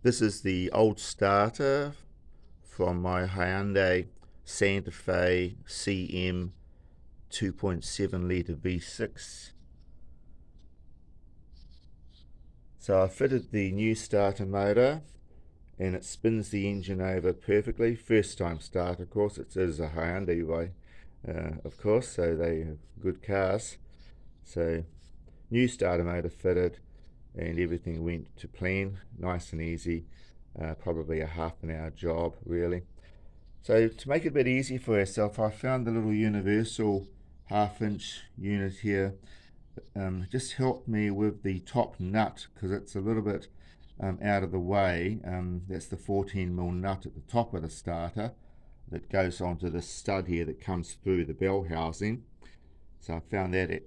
This is the old starter from my Hyundai Santa Fe CM 2.7 litre V6. So I fitted the new starter motor and it spins the engine over perfectly. First time start, of course. It is a Hyundai of course, so they have good cars. So new starter motor fitted and everything went to plan, nice and easy. Probably a half an hour job really. So to make it a bit easier for yourself, I found the little universal 1/2 inch unit here. Just helped me with the top nut because it's a little bit out of the way. That's the 14mm nut at the top of the starter that goes onto the stud here that comes through the bell housing. So I found that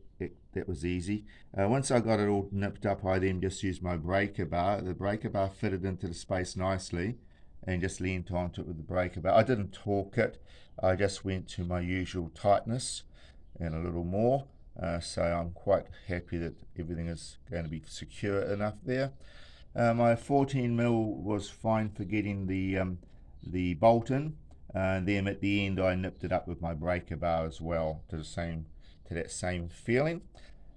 that was easy. Once I got it all nipped up, I then just used my breaker bar. The breaker bar fitted into the space nicely and just leaned onto it with the breaker bar. I didn't torque it. I just went to my usual tightness and a little more. So I'm quite happy that everything is going to be secure enough there. My 14mm was fine for getting the bolt in. Then at the end I nipped it up with my breaker bar as well to that same feeling.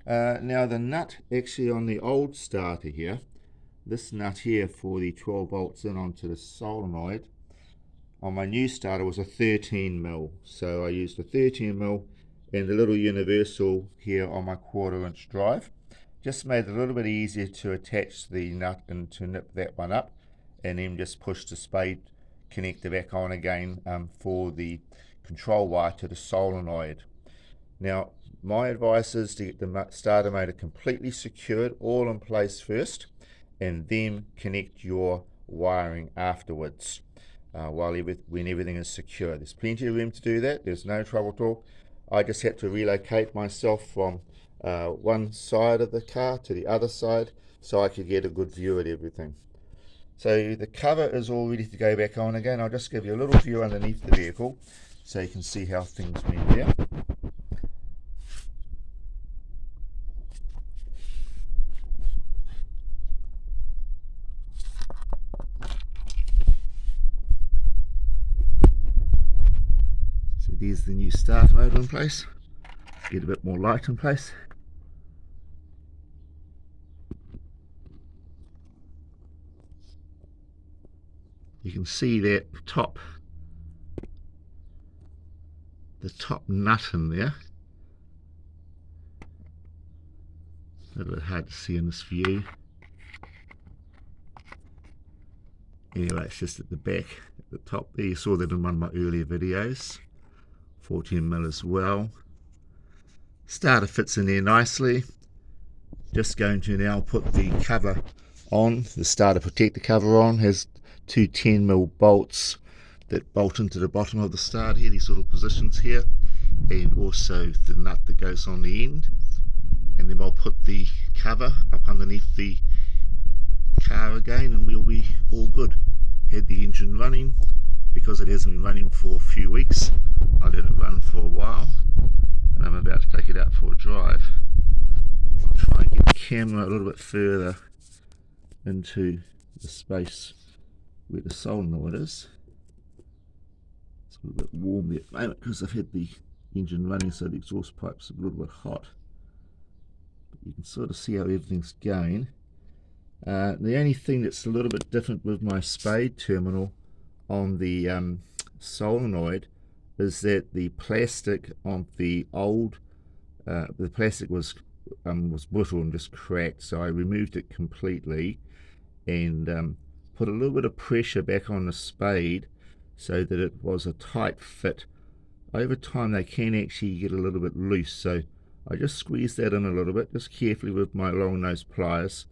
Now the nut actually on the old starter here, this nut here for the 12 volts in onto the solenoid, on my new starter was a 13mm. So I used a 13mm and the little universal here on my 1/4 inch drive. Just made it a little bit easier to attach the nut and to nip that one up, and then just push the spade connector back on again for the control wire to the solenoid. Now my advice is to get the starter motor completely secured, all in place first, and then connect your wiring afterwards when everything is secure. There's plenty of room to do that. There's no trouble at all. I just had to relocate myself from one side of the car to the other side so I could get a good view at everything. So the cover is all ready to go back on again. I'll just give you a little view underneath the vehicle so you can see how things went there. So there's the new starter motor in place. Get a bit more light in place. You can see that the top nut in there. A little bit hard to see in this view. Anyway, it's just at the back, at the top there. You saw that in one of my earlier videos. 14mm as well. Starter fits in there nicely. Just going to now put the cover on, the starter protector cover on. Has two 10mm bolts that bolt into the bottom of the starter here, these little positions here, and also the nut that goes on the end. And then I'll put the cover up underneath the car again and we'll be all good. Had the engine running. Because it hasn't been running for a few weeks, I let it run for a while and I'm about to take it out for a drive. I'll try and get the camera a little bit further into the space where the solenoid is. It's a little bit warm there at the moment because I've had the engine running, so the exhaust pipe's a little bit hot. But you can sort of see how everything's going. The only thing that's a little bit different with my spade terminal on the solenoid is that the plastic on the old the plastic was brittle and just cracked, so I removed it completely and put a little bit of pressure back on the spade so that it was a tight fit. Over time they can actually get a little bit loose, so I just squeezed that in a little bit, just carefully with my long nose pliers,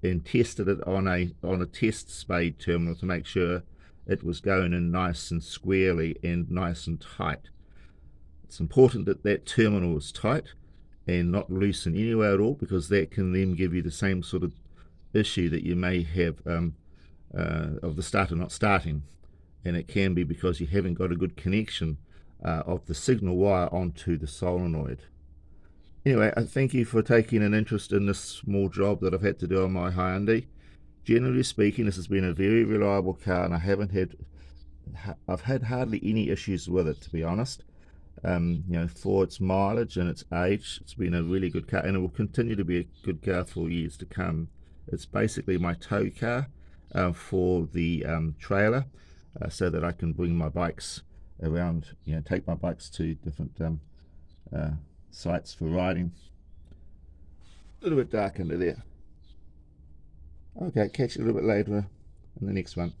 and tested it on a test spade terminal to make sure it was going in nice and squarely and nice and tight. It's important that that terminal is tight and not loose in any way at all, because that can then give you the same sort of issue that you may have of the starter not starting, and it can be because you haven't got a good connection of the signal wire onto the solenoid. Anyway, I thank you for taking an interest in this small job that I've had to do on my Hyundai. Generally speaking, this has been a very reliable car, and I've had hardly any issues with it, to be honest. For its mileage and its age, it's been a really good car, and it will continue to be a good car for years to come. It's basically my tow car for the trailer, so that I can bring my bikes around, take my bikes to different sites for riding. A little bit dark under there. Okay, catch you a little bit later in the next one.